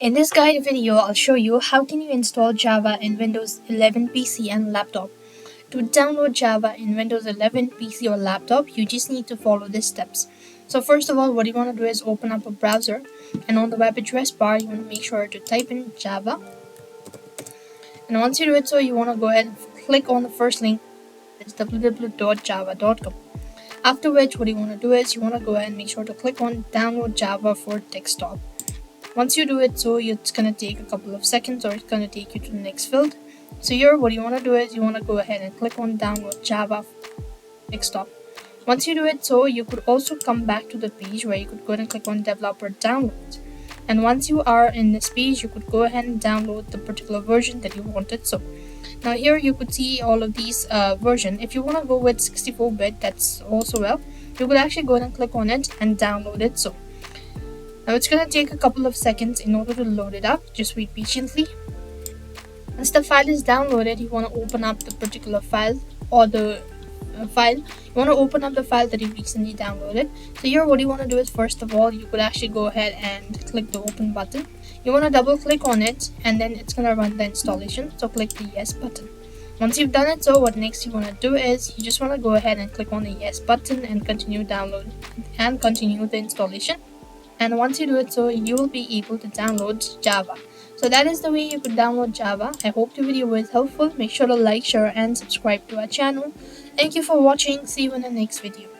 In this guide video, I'll show you how can you install Java in Windows 11 PC and laptop. To download Java in Windows 11 PC or laptop, you just need to follow these steps. So first of all, what you want to do is open up a browser, and on the web address bar, you want to make sure to type in Java. And once you do it so, you want to go ahead and click on the first link. It's www.java.com. After which, what you want to do is you want to go ahead and make sure to click on download Java for desktop. Once you do it so, it's going to take a couple of seconds, or it's going to take you to the next field. So here what you want to do is you want to go ahead and click on download Java desktop. Once you do it so, you could also come back to the page where you could go ahead and click on developer downloads. And once you are in this page, you could go ahead and download the particular version that you wanted. So now here you could see all of these version. If you want to go with 64-bit, that's also well. You could actually go ahead and click on it and download it. So now it's going to take a couple of seconds in order to load it up. Just wait patiently. Once the file is downloaded, you want to open up the particular file or the file. You want to open up the file that you recently downloaded. So here what you want to do is, first of all, you could actually go ahead and click the open button. You want to double click on it, and then it's going to run the installation. So click the yes button. Once you've done it so, what next you want to do is you just want to go ahead and click on the yes button and continue download and continue the installation. And once you do it so, you will be able to download Java. So that is the way you could download Java. I hope the video was helpful. Make sure to like, share and subscribe to our channel. Thank you for watching. See you in the next video.